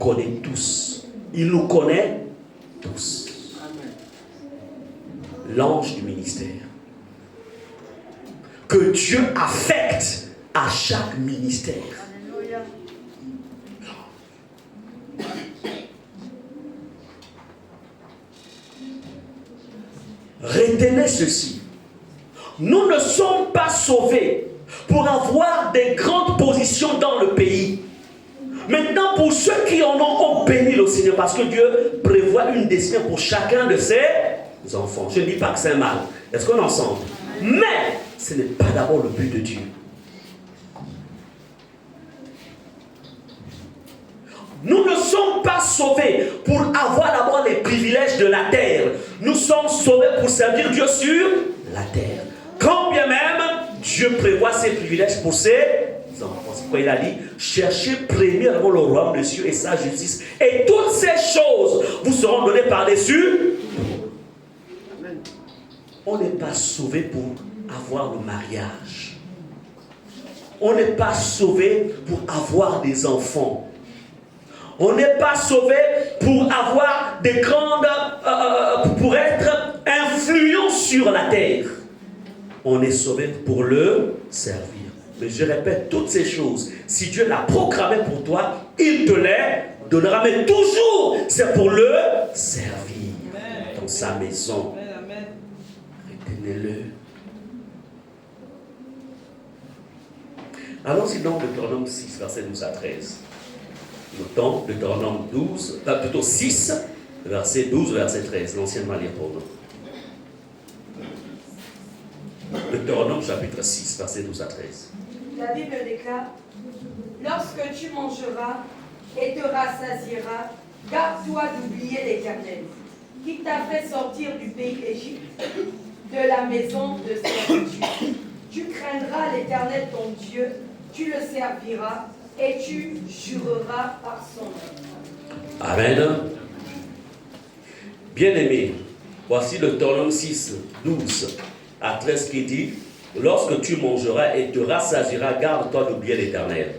connaît tous. Il nous connaît tous. L'ange du ministère. Que Dieu affecte à chaque ministère. Retenez ceci. Nous ne sommes pas sauvés pour avoir des grandes positions dans le pays. Maintenant, pour ceux qui en ont béni le Seigneur, parce que Dieu prévoit une destinée pour chacun de ses enfants. Je ne dis pas que c'est mal. Est-ce qu'on est ensemble? Mais ce n'est pas d'abord le but de Dieu. Nous ne sommes pas sauvés pour avoir d'abord les privilèges de la terre. Nous sommes sauvés pour servir Dieu sur la terre. Quand bien même Dieu prévoit ses privilèges pour ses enfants. C'est pourquoi il a dit, cherchez premièrement le royaume des cieux et sa justice. Et toutes ces choses vous seront données par-dessus. On n'est pas sauvé pour avoir le mariage. On n'est pas sauvé pour avoir des enfants. On n'est pas sauvé pour avoir des grandes... pour être influent sur la terre. On est sauvé pour le servir. Mais je répète toutes ces choses. Si Dieu l'a programmé pour toi, il te les donnera. Mais toujours, c'est pour le servir. Dans sa maison. Retenez-le. Allons-y donc Deutéronome 6, verset 12 à 13. Notons Deutéronome 12, plutôt 6, verset 12, verset 13. L'ancienne manière pour nous. Deutéronome chapitre 6, verset 12 à 13. La Bible déclare, lorsque tu mangeras et te rassasieras, garde-toi d'oublier l'Éternel, qui t'a fait sortir du pays d'Égypte, de la maison de servitude. Tu craindras l'Éternel ton Dieu, tu le serviras et tu jureras par son nom. Amen. Bien-aimé, voici le Deutéronome 6, 12 à 13 qui dit, lorsque tu mangeras et te rassasieras, garde-toi d'oublier l'Éternel,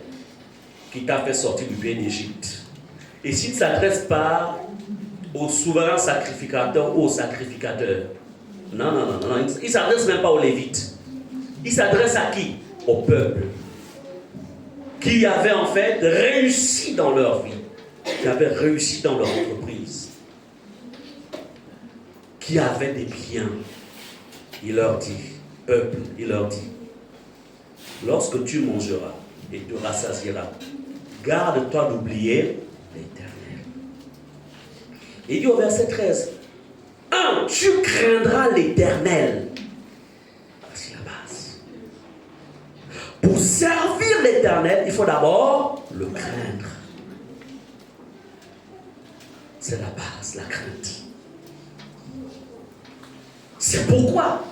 qui t'a fait sortir du pays d'Égypte. Et s'il ne s'adresse pas au souverain sacrificateur ou au sacrificateur, non, il ne s'adresse même pas aux Lévites. Il s'adresse à qui? Au peuple. Qui avait en fait réussi dans leur vie, qui avait réussi dans leur entreprise, qui avait des biens. Il leur dit, peuple, il leur dit, lorsque tu mangeras et te rassasieras, garde-toi d'oublier l'Éternel. Il dit au verset 13, 1. Tu craindras l'Éternel. C'est la base. Pour servir l'Éternel, il faut d'abord le craindre. C'est la base, la crainte. C'est pourquoi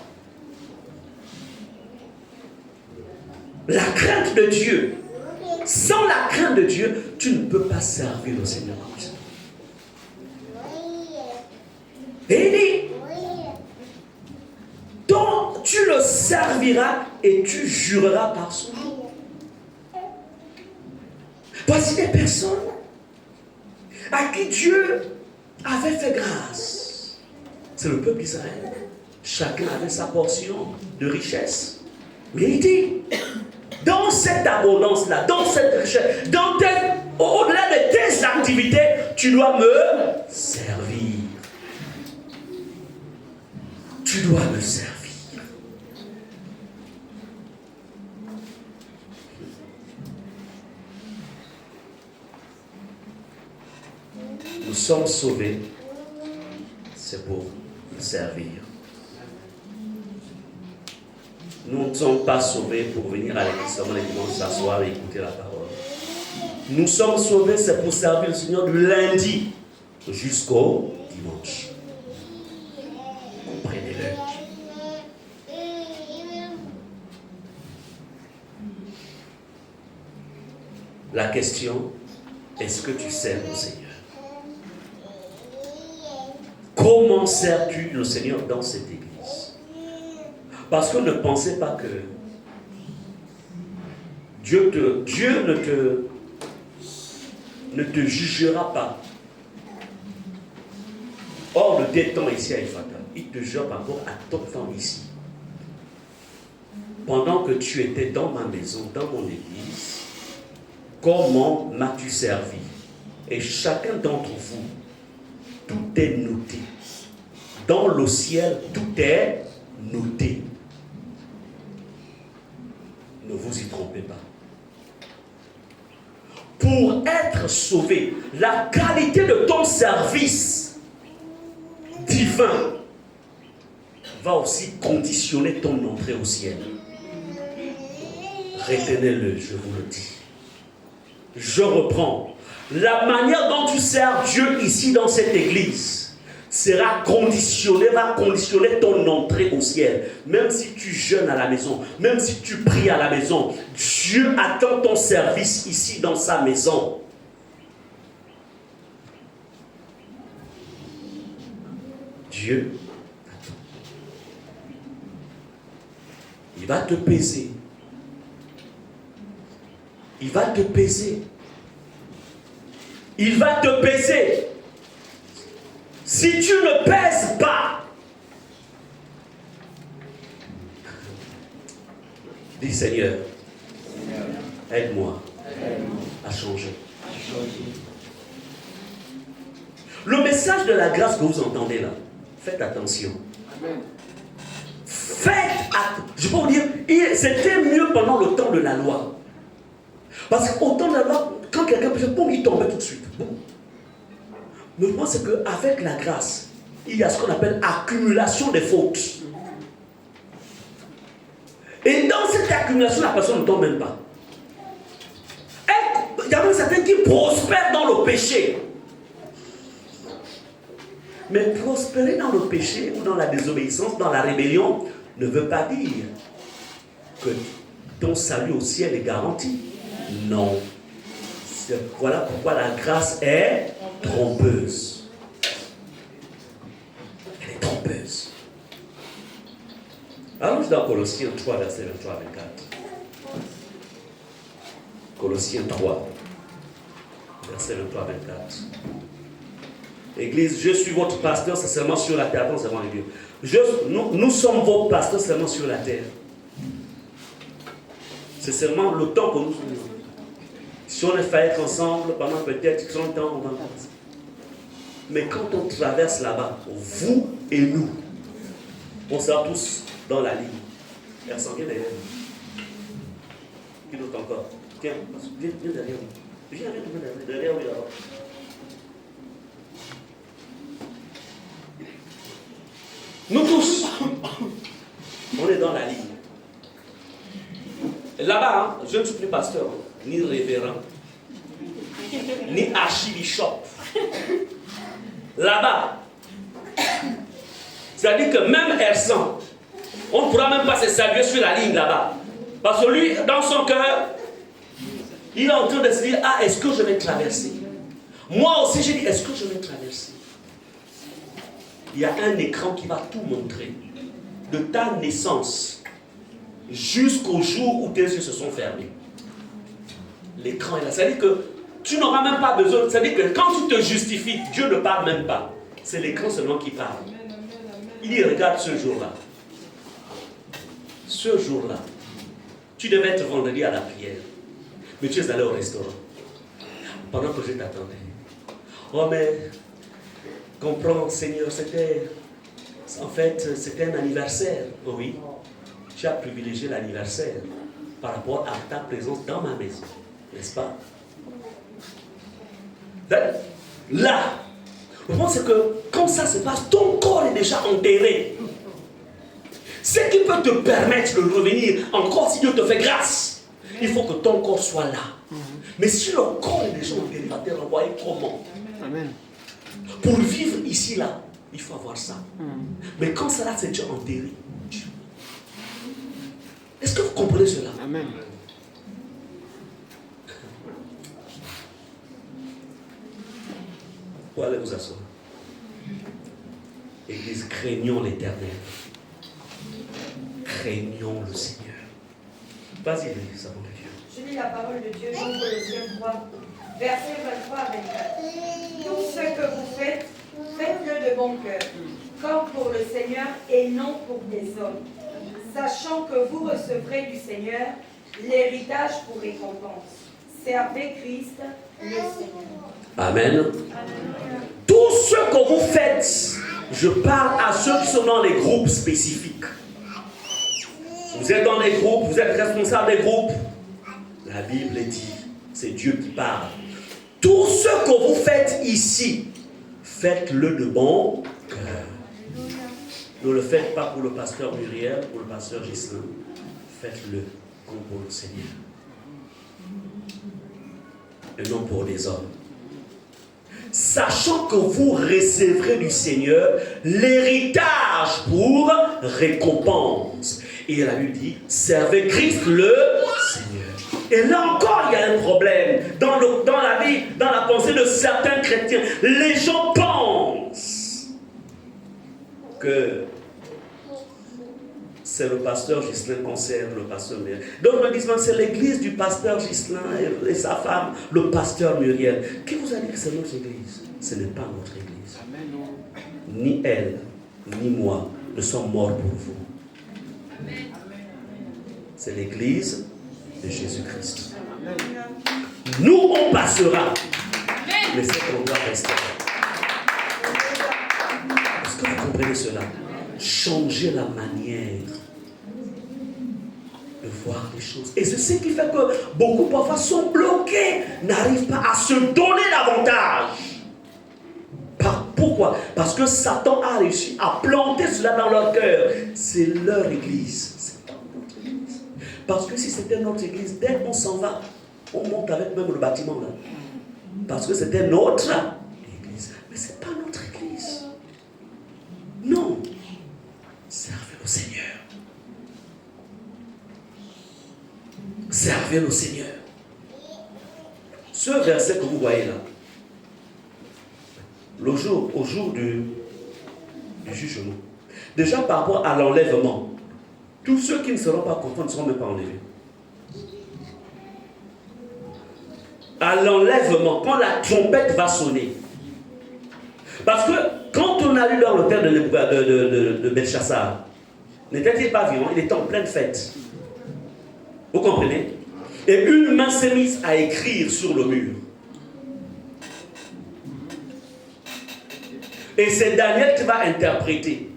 la crainte de Dieu, sans la crainte de Dieu, tu ne peux pas servir le Seigneur comme ça. Et il dit, donc tu le serviras et tu jureras par son nom. Voici des personnes à qui Dieu avait fait grâce. C'est le peuple d'Israël. Chacun avait sa portion de richesse. Mais il dit, dans cette abondance-là, dans cette richesse, au-delà de tes activités, tu dois me servir. Tu dois me servir. Nous sommes sauvés, c'est pour le servir. Nous ne sommes pas sauvés pour venir à l'église seulement les dimanches, s'asseoir et écouter la parole. Nous sommes sauvés, c'est pour servir le Seigneur du lundi jusqu'au dimanche. Comprenez-le. La question, est-ce que tu sers le Seigneur? Comment sers-tu le Seigneur dans cette église? Parce que ne pensez pas que ne te jugera pas. Hors de tes temps ici à Ephrata, il te jugera par rapport à ton temps ici. Pendant que tu étais dans ma maison, dans mon église, comment m'as-tu servi? Et chacun d'entre vous, tout est noté. Dans le ciel, tout est noté. Ne vous y trompez pas. Pour être sauvé, la qualité de ton service divin va aussi conditionner ton entrée au ciel. Retenez-le, je vous le dis. Je reprends. La manière dont tu sers Dieu ici dans cette église va conditionner ton entrée au ciel. Même si tu jeûnes à la maison, même si tu pries à la maison, Dieu attend ton service ici dans sa maison. Dieu attend. Il va te peser. Il va te peser. Il va te peser. Si tu ne pèses pas, dis Seigneur, aide-moi à changer. Le message de la grâce que vous entendez là, faites attention. Faites attention. Je peux vous dire, c'était mieux pendant le temps de la loi. Parce qu'au temps de la loi, quand quelqu'un péchait, boum, il tombait tout de suite. Boum. Mais moi, c'est qu'avec la grâce, il y a ce qu'on appelle accumulation des fautes. Et dans cette accumulation, la personne ne tombe même pas. Il y a même certains qui prospèrent dans le péché. Mais prospérer dans le péché ou dans la désobéissance, dans la rébellion, ne veut pas dire que ton salut au ciel est garanti. Non. Voilà pourquoi la grâce est trompeuse. Elle est trompeuse. Allons dans Colossiens 3, verset 23 à 24. Colossiens 3, verset 23 à 24. Église, je suis votre pasteur, c'est seulement sur la terre, non seulement les dieux. Nous sommes vos pasteurs seulement sur la terre. C'est seulement le temps que nous sommes. Si on est fait être ensemble pendant peut-être 30 ans, on va passer. Mais quand on traverse là-bas, vous et nous, on sera tous dans la ligne. Et elle s'en vient derrière nous. Qui d'autre encore? Tiens, viens derrière nous. Viens derrière nous d'abord. Nous tous, on est dans la ligne. Là-bas, je ne suis plus pasteur, ni révérend, ni archibishop. Là-bas, c'est-à-dire que même Ersan, on ne pourra même pas se saluer sur la ligne là-bas. Parce que lui, dans son cœur, il est en train de se dire, ah, est-ce que je vais traverser? Moi aussi, j'ai dit, est-ce que je vais traverser? Il y a un écran qui va tout montrer. De ta naissance jusqu'au jour où tes yeux se sont fermés. L'écran est là. C'est-à-dire que tu n'auras même pas besoin. C'est-à-dire que quand tu te justifies, Dieu ne parle même pas. C'est l'écran seulement qui parle. Il dit, regarde ce jour-là. Ce jour-là, tu devais être vendredi à la prière. Mais tu es allé au restaurant. Pendant que je t'attendais. Oh mais, comprends Seigneur, c'était un anniversaire. Oh oui, tu as privilégié l'anniversaire par rapport à ta présence dans ma maison. N'est-ce pas? Là, le point c'est que quand ça se passe, ton corps est déjà enterré. Ce qui peut te permettre de revenir, encore si Dieu te fait grâce, il faut que ton corps soit là. Mais si le corps est déjà enterré, il va te renvoyer comment? Amen. Pour vivre ici, là, il faut avoir ça. Mais quand ça là, c'est déjà enterré. Est-ce que vous comprenez cela? Amen. Vous allez vous asseoir. Église, craignons l'Éternel. Craignons le Seigneur. Vas-y, lis, savon de Dieu. Je lis la parole de Dieu, Jean Colossiens 3, versets 23 à 24. Tout ce que vous faites, faites-le de bon cœur, comme pour le Seigneur et non pour des hommes, sachant que vous recevrez du Seigneur l'héritage pour récompense. Servez Christ, le Seigneur. Amen. Tout ce que vous faites, je parle à ceux qui sont dans les groupes spécifiques. Vous êtes dans des groupes, vous êtes responsable des groupes. La Bible dit, c'est Dieu qui parle. Tout ce que vous faites ici, faites-le de bon cœur. Ne le faites pas pour le pasteur Muriel, pour le pasteur Gislain. Faites-le comme pour le Seigneur. Et non pour les hommes. Sachant que vous recevrez du Seigneur l'héritage pour récompense. Et la Bible dit, servez Christ le Seigneur. Et là encore, il y a un problème. Dans la vie, dans la pensée de certains chrétiens, les gens pensent que c'est le pasteur Gislain qu'on sert, le pasteur Muriel. Donc, on dit que c'est l'église du pasteur Gislain et sa femme, le pasteur Muriel. Qui vous a dit que c'est notre église? Ce n'est pas notre église. Ni elle, ni moi ne sommes morts pour vous. C'est l'église de Jésus-Christ. Nous, on passera. Mais c'est qu'on doit rester. Est-ce que vous comprenez cela? Changer la manière de voir les choses. Et c'est ce qui fait que beaucoup parfois sont bloqués, n'arrivent pas à se donner davantage. Pourquoi? Parce que Satan a réussi à planter cela dans leur cœur. C'est leur église. C'est pas notre église. Parce que si c'était notre église, dès qu'on s'en va, on monte avec même le bâtiment là. Parce que c'était notre église. Mais c'est pas notre église. Non. Servez le Seigneur. Servez le Seigneur. Ce verset que vous voyez là, au jour du jugement, déjà par rapport à l'enlèvement, tous ceux qui ne seront pas contents ne seront même pas enlevés. À l'enlèvement, quand la trompette va sonner, parce que quand on a lu dans le terre de Belchassar, n'était-il pas vivant? Il était en pleine fête. Vous comprenez? Et une main s'est mise à écrire sur le mur. Et c'est Daniel qui va interpréter.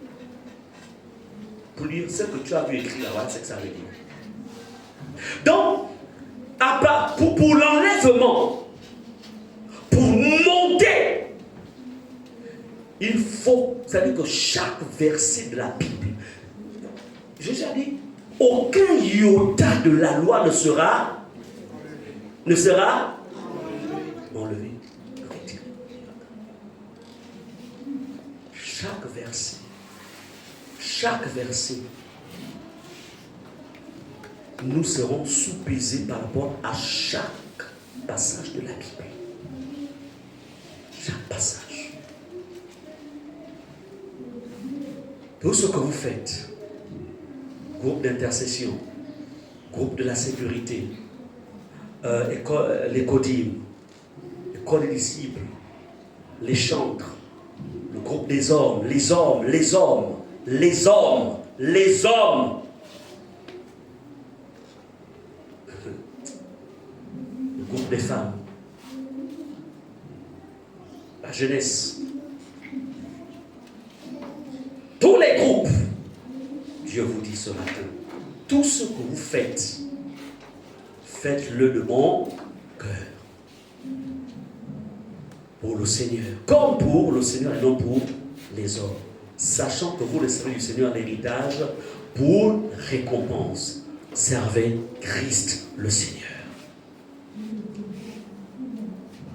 Pour lire ce que tu as vu écrire là-bas, c'est ce que ça veut dire. Donc, pour l'enlèvement, pour monter, il faut, c'est-à-dire que chaque verset de la Bible, j'ai déjà dit, aucun iota de la loi ne sera enlevé. Chaque verset, nous serons sous-pesés par rapport à chaque passage de la Bible. Chaque passage. Tout ce que vous faites, groupe d'intercession, groupe de la sécurité, les codimes, école des disciples, les chantres, le groupe des hommes, les hommes, le groupe des femmes, la jeunesse, tous les groupes. Dieu vous dit ce matin, tout ce que vous faites, faites-le de bon cœur. Pour le Seigneur, comme pour le Seigneur et non pour les hommes. Sachant que vous recevrez du Seigneur l'héritage pour récompense. Servez Christ le Seigneur.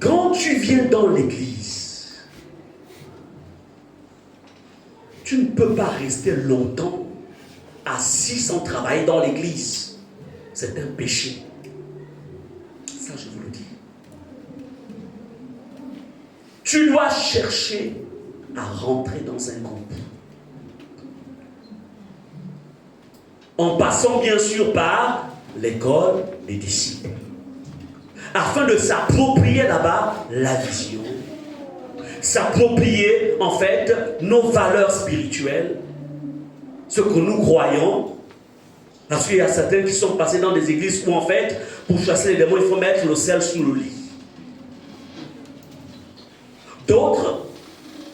Quand tu viens dans l'église, tu ne peux pas rester longtemps assis sans travailler dans l'église. C'est un péché. Ça, je vous le dis. Tu dois chercher à rentrer dans un groupe. En passant bien sûr par l'école des disciples. Afin de s'approprier là-bas la vision, s'approprier en fait nos valeurs spirituelles, ce que nous croyons. Parce qu'il y a certains qui sont passés dans des églises où en fait, pour chasser les démons, il faut mettre le sel sous le lit. D'autres,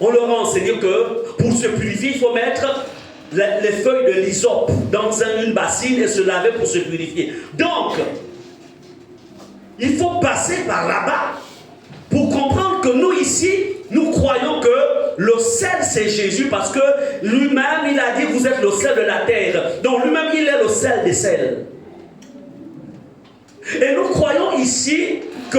on leur a enseigné que pour se purifier, il faut mettre les feuilles de l'hysope dans une bassine et se laver pour se purifier. Donc, il faut passer par là-bas pour comprendre que nous ici, nous croyons que le sel c'est Jésus parce que lui-même il a dit vous êtes le sel de la terre. Donc lui-même il est le sel des sels. Et nous croyons ici que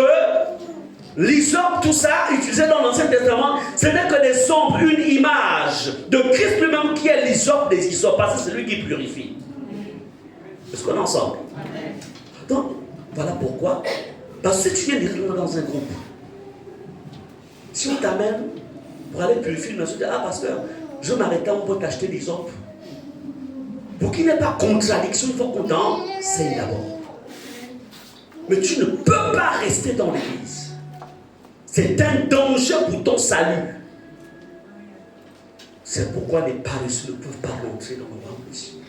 l'hysope, tout ça, utilisé dans l'Ancien Testament, ce n'est que des sombres, une image de Christ lui-même qui est l'hysope des hysopes, parce que c'est lui qui purifie. Est-ce qu'on est ensemble? Donc, voilà pourquoi. Parce que si tu viens directement dans un groupe, si on t'amène pour aller purifier une maison, ah pasteur, je m'arrête là, on peut t'acheter l'hysope. Pour qu'il n'y ait pas contradiction, il faut qu'on t'enseigne d'abord. Mais tu ne peux pas rester dans l'église. C'est un danger pour ton salut. C'est pourquoi les paresseux ne peuvent pas rentrer dans le royaume des cieux.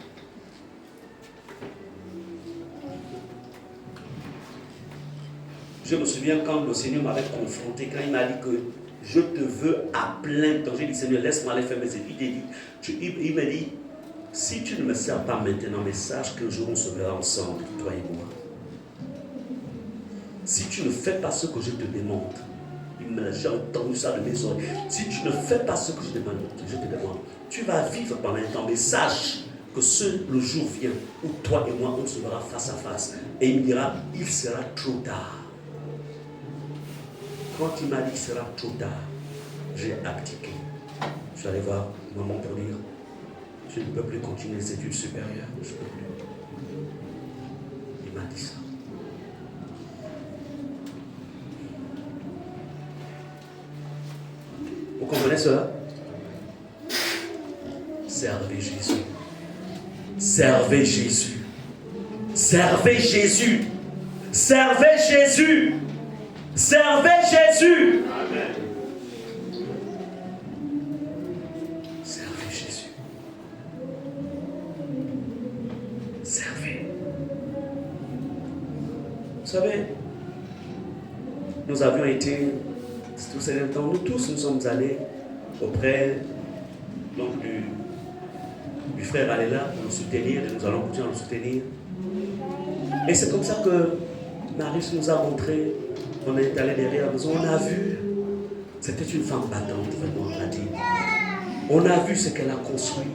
Je me souviens quand le Seigneur m'avait confronté, quand il m'a dit que je te veux à plein temps. J'ai dit, Seigneur, laisse-moi aller faire mes études. Il m'a dit, si tu ne me sers pas maintenant, mais sache qu'un jour on se verra ensemble, toi et moi. Si tu ne fais pas ce que je te demande, j'ai entendu ça de mes oreilles. Si tu ne fais pas ce que je te demande, tu vas vivre pendant un temps, mais sache que le jour vient où toi et moi on se verra face à face. Et il me dira, il sera trop tard. Quand il m'a dit qu'il sera trop tard, j'ai abdiqué. Je suis allé voir maman pour dire, je ne peux plus continuer les études supérieures. Je ne peux plus. Il m'a dit ça. Vous comprenez cela? Servez Jésus. Servez Jésus. Servez Jésus. Servez Jésus. Servez Jésus. Amen. Servez Jésus. Servez. Vous savez, nous avions été, tout ce temps, nous tous nous sommes allés auprès donc, du frère Aléla pour nous soutenir, et nous allons continuer à nous soutenir. Et c'est comme ça que Marius nous a montré. On est allé derrière la maison, on a vu, c'était une femme battante, vraiment, on l'a dit. On a vu ce qu'elle a construit,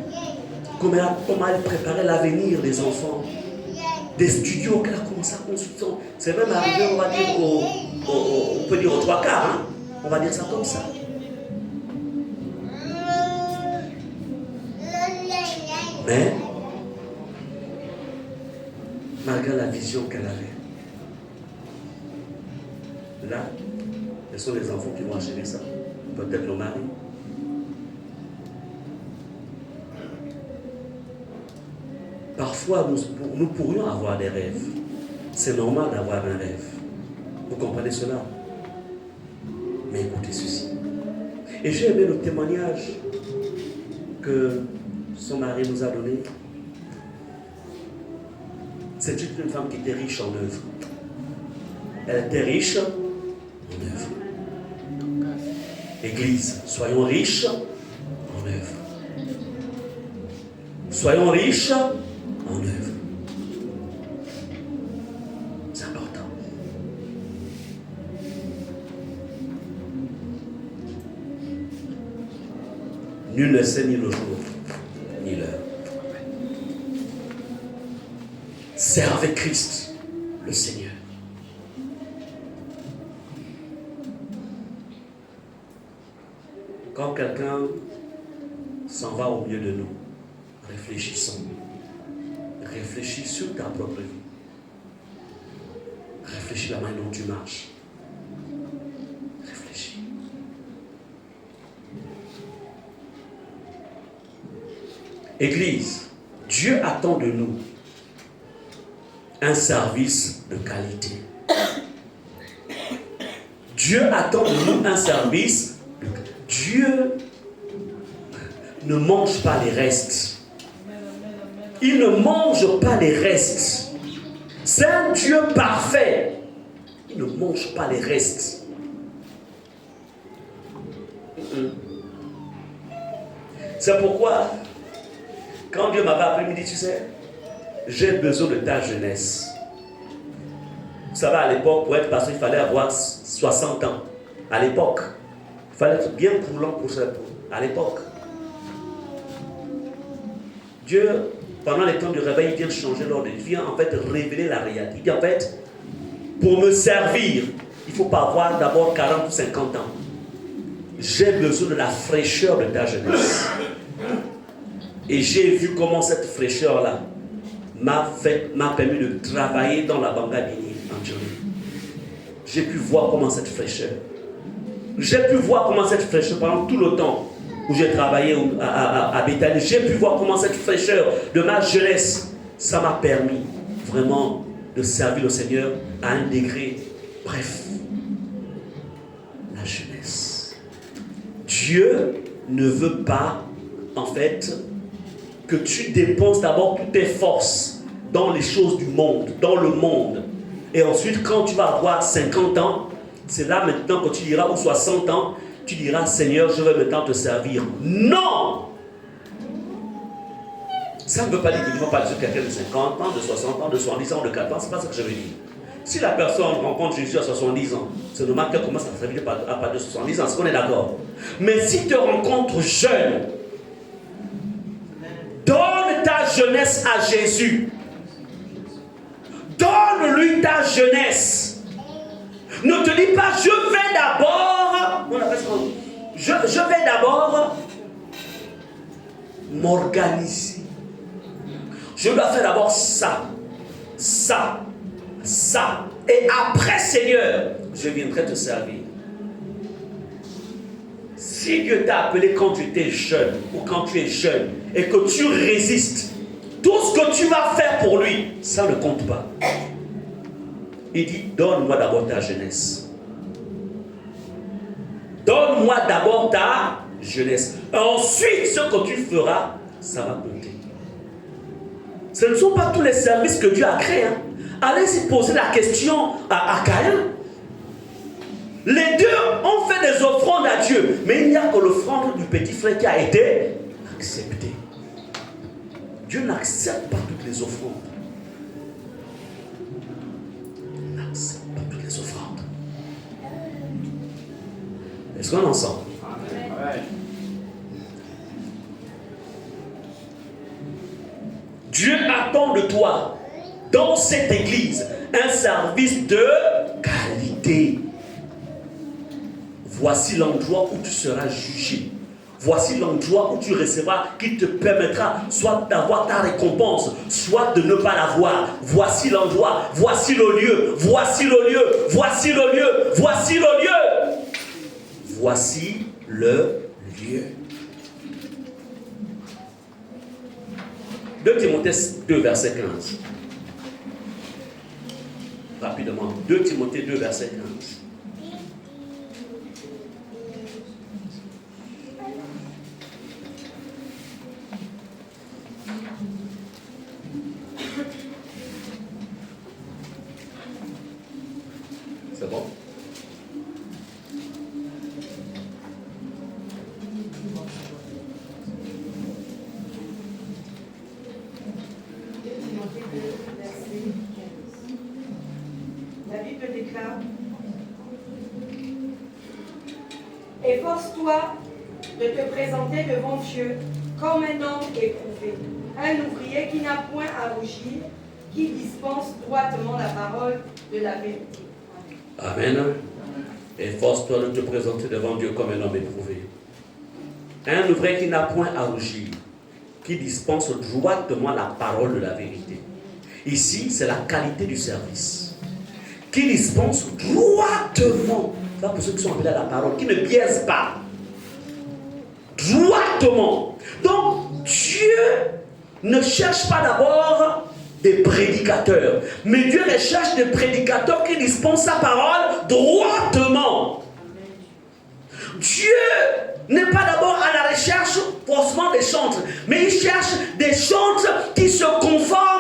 comment elle préparait l'avenir des enfants, des studios qu'elle a commencé à construire. C'est même arrivé, on va dire, on peut dire aux trois quarts, hein? On va dire ça comme ça. Mais, malgré la vision qu'elle avait, là, ce sont les enfants qui vont achever ça. Peut-être le mari. Parfois, nous pourrions avoir des rêves. C'est normal d'avoir un rêve. Vous comprenez cela? Mais écoutez ceci. Et j'ai aimé le témoignage que son mari nous a donné. C'est une femme qui était riche en œuvres. Elle était riche en œuvre. Église, soyons riches en œuvre. Soyons riches en œuvre. C'est important. Nul ne sait ni le jour, ni l'heure. Servez Christ, le Seigneur. Quand quelqu'un s'en va au milieu de nous, réfléchissons. Réfléchis sur ta propre vie. Réfléchis la manière dont tu marches. Réfléchis. Église, Dieu attend de nous un service de qualité. Dieu attend de nous un service. Dieu ne mange pas les restes. Il ne mange pas les restes. C'est un Dieu parfait. Il ne mange pas les restes. C'est pourquoi, quand Dieu m'avait appelé, il me dit, tu sais, j'ai besoin de ta jeunesse. Vous savez, à l'époque, pour être pasteur, il fallait avoir 60 ans. À l'époque, il fallait être bien coulant pour ça. À l'époque. Dieu, pendant les temps du réveil, il vient changer l'ordre. Il vient en fait révéler la réalité. Il dit en fait, pour me servir, il ne faut pas avoir d'abord 40 ou 50 ans. J'ai besoin de la fraîcheur de ta jeunesse. Et j'ai vu comment cette fraîcheur-là m'a permis de travailler dans la Banga Bini en Djamé. J'ai pu voir comment cette fraîcheur. J'ai pu voir comment cette fraîcheur, pendant tout le temps où j'ai travaillé à Bethany, j'ai pu voir comment cette fraîcheur de ma jeunesse, ça m'a permis vraiment de servir le Seigneur à un degré. Bref, la jeunesse. Dieu ne veut pas, en fait, que tu dépenses d'abord toutes tes forces dans les choses du monde, dans le monde. Et ensuite, quand tu vas avoir 50 ans, c'est là maintenant que tu diras, ou 60 ans, tu diras, Seigneur, je veux maintenant te servir. Non! Ça ne veut pas dire que tu ne vas pas dire quelqu'un de 50 ans, de 60 ans, de 70 ans, de 40 ans, c'est pas ce que je veux dire. Si la personne rencontre Jésus à 70 ans, c'est normal qu'elle commence à servir à partir de 70 ans, est-ce qu'on est d'accord? Mais si tu te rencontres jeune, donne ta jeunesse à Jésus. Donne-lui ta jeunesse. Ne te dis pas, je vais d'abord, je vais d'abord m'organiser. Je dois faire d'abord ça, ça, ça. Et après, Seigneur, je viendrai te servir. Si Dieu t'a appelé quand tu étais jeune ou quand tu es jeune et que tu résistes, tout ce que tu vas faire pour lui, ça ne compte pas. Il dit, donne-moi d'abord ta jeunesse. Donne-moi d'abord ta jeunesse. Ensuite, ce que tu feras, ça va compter. Ce ne sont pas tous les services que Dieu a créés. Hein. Allez-y poser la question à Caïn. Les deux ont fait des offrandes à Dieu, mais il n'y a que l'offrande du petit frère qui a été acceptée. Dieu n'accepte pas toutes les offrandes. Il n'accepte pas toutes les offrandes. Est-ce qu'on est ensemble? Amen. Dieu attend de toi, dans cette église, un service de qualité. Voici l'endroit où tu seras jugé. Voici l'endroit où tu recevras, qui te permettra soit d'avoir ta récompense, soit de ne pas l'avoir. Voici l'endroit, voici le lieu, voici le lieu, voici le lieu, voici le lieu. Voici le lieu. 2 Timothée 2, verset 15. Rapidement, 2 Timothée 2, verset 15. C'est bon? La Bible déclare: efforce-toi de te présenter devant Dieu comme un homme éprouvé, un ouvrier qui n'a point à rougir, qui dispense droitement la parole de la vérité. Amen. Efforce-toi de te présenter devant Dieu comme un homme éprouvé. Un ouvrier qui n'a point à rougir, qui dispense droitement la parole de la vérité. Ici, c'est la qualité du service. Qui dispense droitement. Ça pour ceux qui sont appelés à la parole, qui ne biaise pas. Droitement. Donc, Dieu ne cherche pas d'abord des prédicateurs. Mais Dieu recherche des prédicateurs qui dispensent sa parole droitement. Dieu n'est pas d'abord à la recherche forcément des chantres, mais il cherche des chantres qui se conforment